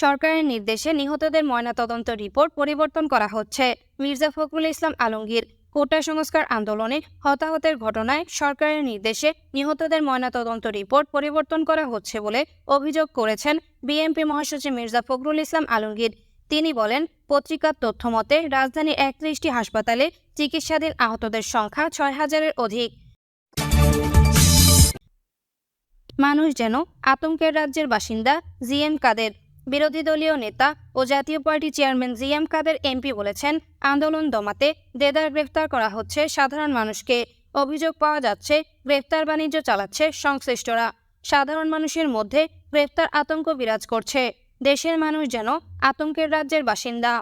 সরকারের নির্দেশে নিহতদের ময়নাতদন্ত রিপোর্ট পরিবর্তন করা হচ্ছে। মির্জা ফখরুল ইসলাম আলমগীর। কোটা সংস্কার আন্দোলনে হতাহতের ঘটনায় সরকারের নির্দেশে নিহতদের ময়নাতদন্ত রিপোর্ট পরিবর্তন করা হচ্ছে বলে অভিযোগ করেছেন বিএনপি মহাসচিব মির্জা ফখরুল ইসলাম আলমগীর। তিনি বলেন, পত্রিকার তথ্যমতে রাজধানীর 31টি হাসপাতালে চিকিৎসাধীন আহতদের সংখ্যা 6,000-এর অধিক। মানুষ যেন আতঙ্কের রাজ্যের বাসিন্দা। জিএম কাদের। বিরোধী দলীয় নেতা ও জাতীয় পার্টি চেয়ারম্যান জিএম কাদের এমপি বলেছেন, আন্দোলন দমাতে দেদার গ্রেফতার করা হচ্ছে সাধারণ মানুষকে। অভিযোগ পাওয়া যাচ্ছে গ্রেফতার বাণিজ্য চালাচ্ছে সংশ্লিষ্টরা। সাধারণ মানুষের মধ্যে গ্রেফতার আতঙ্ক বিরাজ করছে। দেশের মানুষ যেন আতঙ্কের রাজ্যের বাসিন্দা।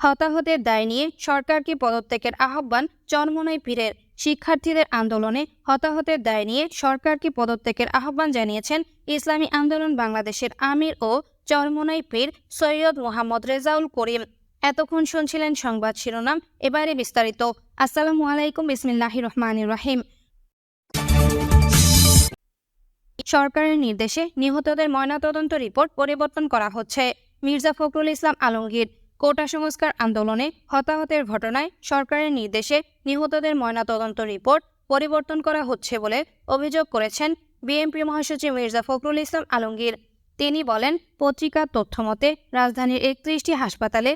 হতাহতের দায় নিয়ে সরকারকে পদত্যাগের আহ্বান চরমোনাই পীরের। শিক্ষার্থীদের আন্দোলনে হতাহতের দায় নিয়ে সরকারকে পদত্যাগের আহ্বান জানিয়েছেন ইসলামী আন্দোলন বাংলাদেশের আমির ও চরমোনাই পীর সৈয়দ মোহাম্মদ রেজাউল করিম। এতক্ষণ শুনছিলেন সংবাদ শিরোনাম, এবারে বিস্তারিত। আসসালামু আলাইকুম, বিসমিল্লাহির রহমানির রহিম। সরকারের নির্দেশে নিহতদের ময়নাতদন্ত রিপোর্ট পরিবর্তন করা হচ্ছে। মির্জা ফখরুল ইসলাম আলমগীর। কোটা সংস্কার আন্দোলনে হতাহতের ঘটনায় সরকারের নির্দেশে নিহতদের ময়নাতদন্ত রিপোর্ট পরিবর্তন করা হচ্ছে বলে অভিযোগ করেছেন বিএনপি মহাসচিব মির্জা ফখরুল ইসলাম আলমগীর। তিনি বলেন, পত্রিকার তথ্যমতে রাজধানীর 31টি হাসপাতালে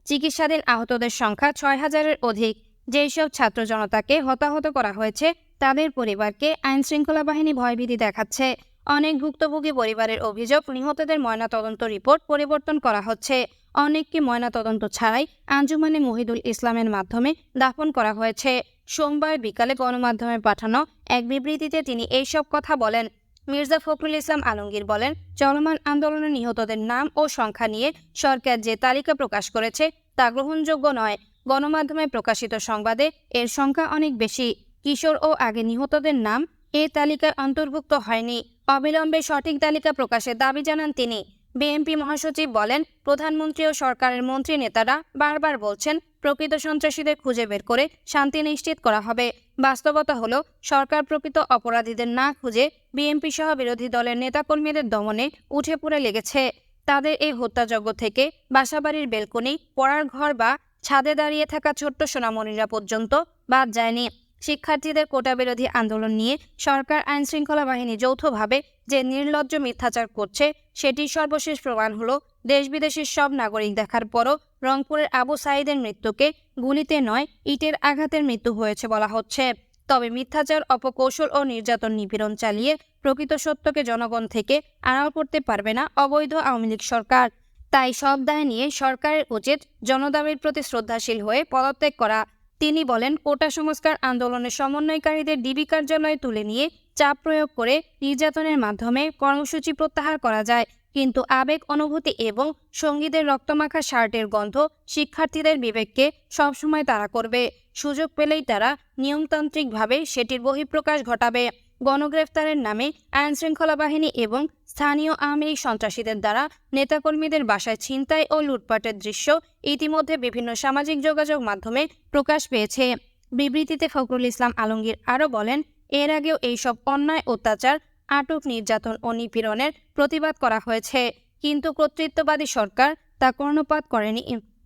চিকিৎসাধীন আহতদের সংখ্যা 6,000-এর অধিক। যেসব ছাত্র জনতাকে হতাহত করা হয়েছে তাদের পরিবারকে আইনশৃঙ্খলা বাহিনী ভয়ভীতি দেখাচ্ছে। অনেক ভুক্তভোগী পরিবারের অভিযোগ, নিহতদের ময়নাতদন্ত রিপোর্ট পরিবর্তন করা হচ্ছে। অনেককে ময়নাতদন্ত ছাড়াই আঞ্জুমানে মহিদুল ইসলামের মাধ্যমে দাফন করা হয়েছে। সোমবার বিকালে গণমাধ্যমে পাঠানো এক বিবৃতিতে তিনি এইসব কথা বলেন। মির্জা ফখরুল ইসলাম আলমগীর বলেন, চলমান আন্দোলনে নিহতদের নাম ও সংখ্যা নিয়ে সরকার যে তালিকা প্রকাশ করেছে তা গ্রহণযোগ্য নয়। গণমাধ্যমে প্রকাশিত সংবাদে এর সংখ্যা অনেক বেশি। কিশোর ও আগে নিহতদের নাম এ তালিকায় অন্তর্ভুক্ত হয়নি। অবিলম্বে সঠিক তালিকা প্রকাশের দাবি জানান তিনি। বিএনপি মহাসচিব বলেন, প্রধানমন্ত্রী ও সরকারের মন্ত্রী নেতারা বারবার বলছেন প্রকৃত সন্ত্রাসীদের খুঁজে বের করে শান্তি নিশ্চিত করা হবে। বাস্তবতা হলো, সরকার প্রকৃত অপরাধীদের না খুঁজে বিএনপি সহ বিরোধী দলের নেতাকর্মীদের দমনে উঠে পড়ে লেগেছে। তাদের এই হত্যাযজ্ঞ থেকে বাসাবাড়ির বেলকনি, পড়ার ঘর বা ছাদে দাঁড়িয়ে থাকা ছোট্ট সোনামণিরা পর্যন্ত বাদ যায়নি। শিক্ষার্থীদের কোটা বিরোধী আন্দোলন নিয়ে সরকার আইনশৃঙ্খলা বাহিনী যৌথভাবে যে নির্লজ্জ মিথ্যাচার করছে সেটির সর্বশেষ প্রমাণ হলো দেশ বিদেশের সব নাগরিক দেখার পরও রংপুরের আবু সাঈদের মৃত্যুকে গুলিতে নয় ইটের আঘাতের মৃত্যু হয়েছে বলা হচ্ছে। তবে মিথ্যাচার, অপকৌশল ও নির্যাতন নিপীড়ন চালিয়ে প্রকৃত সত্যকে জনগণ থেকে আড়াল করতে পারবে না অবৈধ আওয়ামী লীগ সরকার। তাই সব দায় নিয়ে সরকারের উচিত জনদাবির প্রতি শ্রদ্ধাশীল হয়ে পদত্যাগ করা। তিনি বলেন, কোটা সংস্কার আন্দোলনের সমন্বয়কারীদের ডিবি কার্যালয়ে তুলে নিয়ে চাপ প্রয়োগ করে নির্যাতনের মাধ্যমে কর্মসূচি প্রত্যাহার করা যায়, কিন্তু আবেগ, অনুভূতি এবং সঙ্গীদের রক্তমাখা শার্টের গন্ধ শিক্ষার্থীদের বিবেককে সবসময় তাড়া করবে। সুযোগ পেলেই তারা নিয়মতান্ত্রিকভাবে সেটির বহিঃপ্রকাশ ঘটাবে। গণগ্রেফতারের নামে আইনশৃঙ্খলা বাহিনী এবং স্থানীয় আওয়ামী লীগ সন্ত্রাসীদের দ্বারা নেতাকর্মীদের বাসায় ছিনতাই ও লুটপাটের দৃশ্য ইতিমধ্যে বিভিন্ন সামাজিক যোগাযোগ মাধ্যমে প্রকাশ পেয়েছে। বিবৃতিতে ফখরুল ইসলাম আলমগীর আরও বলেন, এর আগেও এইসব অন্যায়, অত্যাচার, আটক, নির্যাতন ও নিপীড়নের প্রতিবাদ করা হয়েছে, কিন্তু কর্তৃত্ববাদী সরকার তা কর্ণপাত করেনি।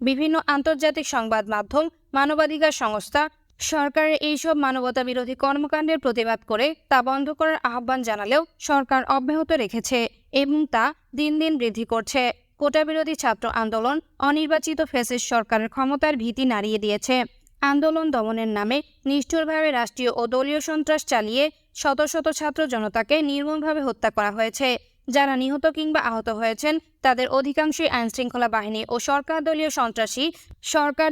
বিভিন্ন আন্তর্জাতিক সংবাদ মাধ্যম, মানবাধিকার সংস্থা সরকারের এইসব মানবতা বিরোধী কর্মকাণ্ডের প্রতিবাদ করে তা বন্ধ করার আহ্বান জানালেও সরকার অব্যাহত রেখেছে এবং তা দিন দিন বৃদ্ধি করছে। কোটা বিরোধী ছাত্র আন্দোলন অনির্বাচিত ফ্যাসিস্ট সরকারের ক্ষমতার ভীতি নাড়িয়ে দিয়েছে। আন্দোলন দমনের নামে নিষ্ঠুরভাবে রাষ্ট্রীয় ও দলীয় সন্ত্রাস চালিয়ে শত শত ছাত্র জনতাকে নির্মমভাবে হত্যা করা হয়েছে। যারা নিহত কিংবা আহত হয়েছেন তাদের অধিকাংশই আইনশৃঙ্খলা বাহিনী ও সরকার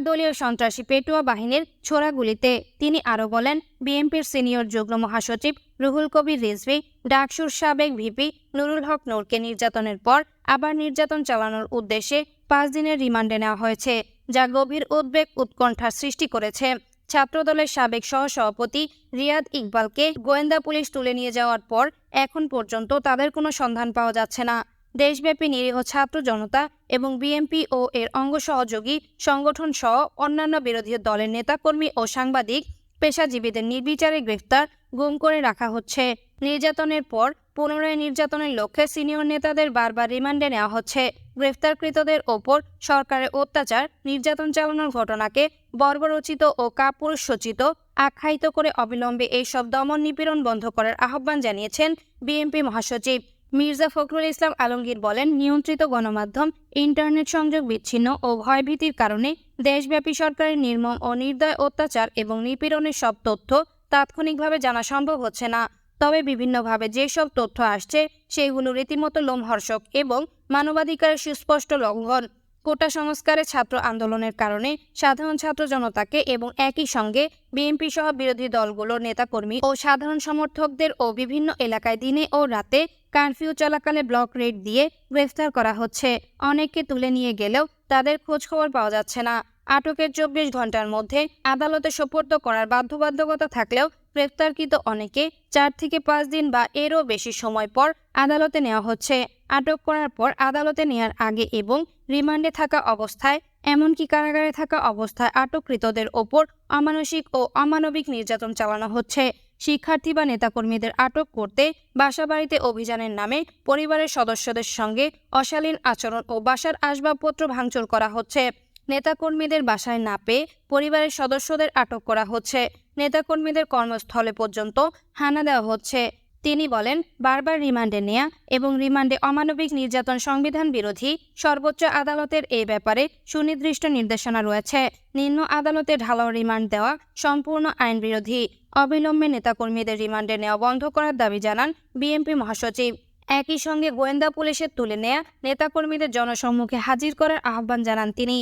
দলীয় সন্ত্রাসী পেটুয়া বাহিনীর ছোড়া গুলিতে। তিনি আরও বলেন, বিএনপির সিনিয়র যুগ্ম মহাসচিব রুহুল কবির রিজভী, ডাকসুর সাবেক ভিপি নুরুল হক নূরকে নির্যাতনের পর আবার নির্যাতন চালানোর উদ্দেশ্যে 5 দিনের রিমান্ডে নেওয়া হয়েছে, যা গভীর উদ্বেগ, উৎকণ্ঠার সৃষ্টি করেছে। ছাত্রদলের সাবেক সহসভাপতি রিয়াদ ইকবালকে গোয়েন্দা পুলিশ তুলে নিয়ে যাওয়ার পর এখন পর্যন্ত তাদের কোনো সন্ধান পাওয়া যাচ্ছে না। দেশব্যাপী নিরীহ ছাত্র জনতা এবং বিএনপি ও এর অঙ্গ সহযোগী সংগঠন সহ অন্যান্য বিরোধী দলের নেতাকর্মী ও সাংবাদিক, পেশাজীবীদের নির্বিচারে গ্রেফতার, গুম করে রাখা হচ্ছে। নির্যাতনের পর পুনরায় নির্যাতনের লক্ষ্যে সিনিয়র নেতাদের বারবার রিমান্ডে নেওয়া হচ্ছে। গ্রেফতারকৃতদের ওপর সরকারের অত্যাচার নির্যাতন চালানোর ঘটনাকে বর্বরোচিত ও কাপুরুষোচিত আখ্যায়িত করে অবিলম্বে এইসব দমন নিপীড়ন বন্ধ করার আহ্বান জানিয়েছেন বিএনপি মহাসচিব মির্জা ফখরুল ইসলাম আলমগীর বলেন, নিয়ন্ত্রিত গণমাধ্যম, ইন্টারনেট সংযোগ বিচ্ছিন্ন ও ভয়ভীতির কারণে দেশব্যাপী সরকারের নির্মম ও নির্দয় অত্যাচার এবং নিপীড়নের সব তথ্য তাৎক্ষণিকভাবে জানা সম্ভব হচ্ছে না। তবে বিভিন্নভাবে যেসব তথ্য আসছে সেগুলো রীতিমতো লোমহর্ষক এবং মানবাধিকারের সুস্পষ্ট লঙ্ঘন। কোটা সংস্কারে ছাত্র আন্দোলনের কারণে সাধারণ ছাত্র জনতাকে এবং একই সঙ্গে বিএনপি সহ বিরোধী দলগুলোর নেতাকর্মী ও সাধারণ সমর্থকদের ও বিভিন্ন এলাকায় দিনে ও রাতে কারফিউ চলাকালে ব্লক রেড দিয়ে গ্রেফতার করা হচ্ছে। অনেককে তুলে নিয়ে গেলেও তাদের খোঁজ খবর পাওয়া যাচ্ছে না। আটকের 24 ঘন্টার মধ্যে আদালতে সোপর্দ করার বাধ্যবাধকতা থাকলেও গ্রেফতারকৃত অনেকে 4 থেকে 5 দিন বা এরও বেশি সময় পর আদালতে নেওয়া হচ্ছে। আটক করার পর আদালতে নেয়ার আগে এবং রিমান্ডে থাকা অবস্থায়, এমনকি কারাগারে থাকা অবস্থায় আটককৃতদের ওপর অমানসিক ও অমানবিক নির্যাতন চালানো হচ্ছে। শিক্ষার্থী বা নেতাকর্মীদের আটক করতে বাসাবাড়িতে অভিযানের নামে পরিবারের সদস্যদের সঙ্গে অশালীন আচরণ ও বাসার আসবাবপত্র ভাঙচুর করা হচ্ছে। নেতাকর্মীদের বাসায় না পেয়ে পরিবারের সদস্যদের আটক করা হচ্ছে। নেতাকর্মীদের কর্মস্থলে পর্যন্ত হানা দেওয়া হচ্ছে। তিনি বলেন, বারবার রিমান্ডে নেয়া এবং রিমান্ডে অমানবিক নির্যাতন সংবিধান বিরোধী। সর্বোচ্চ আদালতের এই ব্যাপারে সুনির্দিষ্ট নির্দেশনা রয়েছে। নিম্ন আদালতে ঢালাও রিমান্ড দেওয়া সম্পূর্ণ আইন বিরোধী। অবিলম্বে নেতাকর্মীদের রিমান্ডে নেওয়া বন্ধ করার দাবি জানান বিএনপি মহাসচিব। একই সঙ্গে গোয়েন্দা পুলিশের তুলে নেয়া নেতাকর্মীদের জনসম্মুখে হাজির করার আহ্বান জানান তিনি।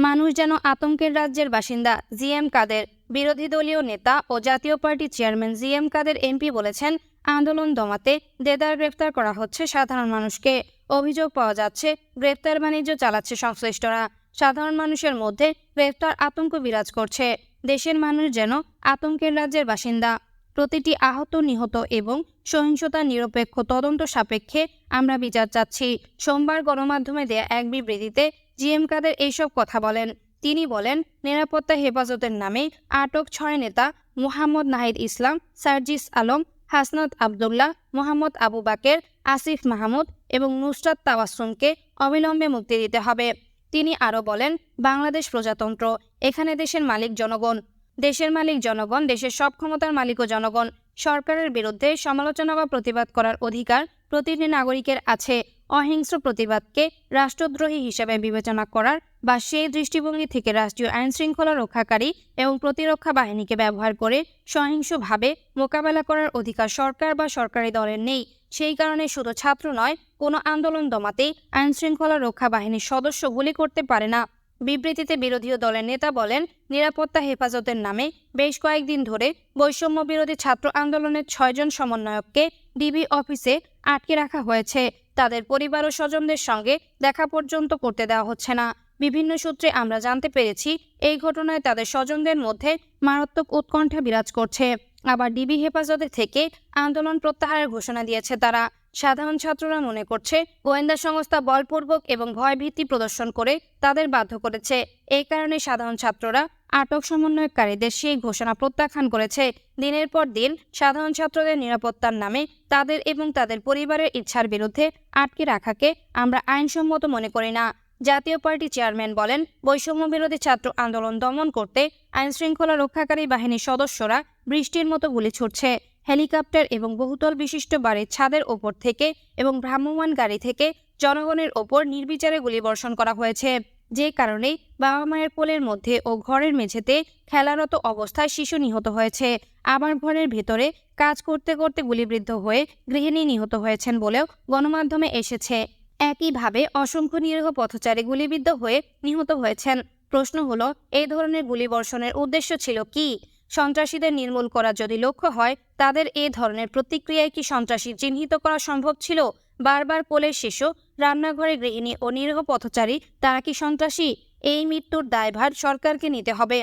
মানুষ যেন আতঙ্কের রাজ্যের বাসিন্দা, জিএম কাদের। বিরোধী দলীয় নেতা ও জাতীয় পার্টির চেয়ারম্যান জিএম কাদের এমপি বলেছেন, আন্দোলন দমাতে দেদার গ্রেফতার করা হচ্ছে সাধারণ মানুষকে। অভিযোগ পাওয়া যাচ্ছে গ্রেফতার বাণিজ্য চালাচ্ছে সংশ্লিষ্টরা। সাধারণ মানুষের মধ্যে গ্রেফতার আতঙ্ক বিরাজ করছে। দেশের মানুষ যেন আতঙ্কের রাজ্যের বাসিন্দা। প্রতিটি আহত, নিহত এবং সহিংসতার নিরপেক্ষ তদন্ত সাপেক্ষে আমরা বিচার চাচ্ছি। সোমবার গণমাধ্যমে দেয়া এক বিবৃতিতে জিএম কাদের এইসব কথা বলেন। তিনি বলেন, নিরাপত্তা হেফাজতের নামে আটক 6 নেতা মুহাম্মদ নাহিদ ইসলাম, সার্জিস আলম, হাসনাত আবদুল্লাহ, মোহাম্মদ আবু বাকের, আসিফ মাহমুদ এবং নুসরাত তাওয়াসুমকে অবিলম্বে মুক্তি দিতে হবে। তিনি আরও বলেন, বাংলাদেশ প্রজাতন্ত্র, এখানে দেশের মালিক জনগণ। দেশের মালিক জনগণ, দেশের সব ক্ষমতার মালিকও জনগণ। সরকারের বিরুদ্ধে সমালোচনা বা প্রতিবাদ করার অধিকার প্রতিটি নাগরিকের আছে। অহিংস্র প্রতিবাদকে রাষ্ট্রদ্রোহী হিসেবে বিবেচনা করার বা সেই দৃষ্টিভঙ্গি থেকে রাষ্ট্রীয় আইনশৃঙ্খলা রক্ষাকারী এবং প্রতিরক্ষা বাহিনীকে ব্যবহার করে সহিংসভাবে মোকাবেলা করার অধিকার সরকার বা সরকারি দলের নেই। সেই কারণে শুধু ছাত্র নয়, কোনো আন্দোলন দমাতেই আইনশৃঙ্খলা রক্ষা বাহিনীর সদস্য গুলি করতে পারে না। বিবৃতিতে বিরোধী দলের নেতা বলেন, নিরাপত্তা হেফাজতের নামে বেশ কয়েকদিন ধরে বৈষম্য বিরোধী ছাত্র আন্দোলনের 6 জন সমন্বয়ককে ডিবি অফিসে আটকে রাখা হয়েছে। তাদের পরিবার ও স্বজনদের সঙ্গে দেখা পর্যন্ত করতে দেওয়া হচ্ছে না। বিভিন্ন সূত্রে আমরা জানতে পেরেছি, এই ঘটনায় তাদের স্বজনদের মধ্যে মারাত্মক উৎকণ্ঠা বিরাজ করছে। আবার ডিবি হেফাজতে থেকে আন্দোলন প্রত্যাহারের ঘোষণা দিয়েছে তারা। সাধারণ ছাত্ররা মনে করছে গোয়েন্দা সংস্থা বলপূর্বক এবং ভয়ভীতি প্রদর্শন করে তাদের বাধ্য করেছে। এই কারণে সাধারণ ছাত্ররা আটক সমন্বয়কারীদের সেই ঘোষণা প্রত্যাখ্যান করেছে। দিনের পর দিন সাধারণ ছাত্রদের নিরাপত্তার নামে তাদের এবং তাদের পরিবারের ইচ্ছার বিরুদ্ধে আটকে রাখাকে আমরা আইনসম্মত মনে করি না। জাতীয় পার্টি চেয়ারম্যান বলেন, বৈষম্য বিরোধী ছাত্র আন্দোলন দমন করতে আইনশৃঙ্খলা রক্ষাকারী বাহিনীর সদস্যরা বৃষ্টির মতো গুলি ছুড়ছে। হেলিকপ্টার এবং বহুতল বিশিষ্ট বাড়ির ছাদের ওপর থেকে এবং ভ্রাম্যমাণ গাড়ি থেকে জনগণের ওপর নির্বিচারে গুলিবর্ষণ করা হয়েছে। যে কারণে বাবা মায়ের কোলের মধ্যে ও ঘরের মেঝেতে খেলারত অবস্থায় শিশু নিহত হয়েছে। আবার ঘরের ভেতরে কাজ করতে করতে গুলিবিদ্ধ হয়ে গৃহিণী নিহত হয়েছেন বলেও গণমাধ্যমে এসেছে। একইভাবে অসংখ্য নিরীহ পথচারী গুলিবিদ্ধ হয়ে নিহত হয়েছেন। প্রশ্ন হলো, এই ধরনের গুলিবর্ষণের উদ্দেশ্য ছিল কি? সন্ত্রাসীদের নির্মূল করা যদি লক্ষ্য হয়, তাদের এই ধরনের প্রতিক্রিয়ায় কি সন্ত্রাসী চিহ্নিত করা সম্ভব ছিল? বারবার কোলের শিশু, রান্নাঘরে গৃহিণী ও নিরীহ পথচারী, তারা কি সন্ত্রাসী? এই মৃত্যুর দায়ভার সরকারকে নিতে হবে।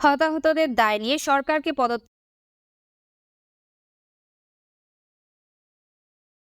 হতাহতদের দায় নিয়ে সরকারকে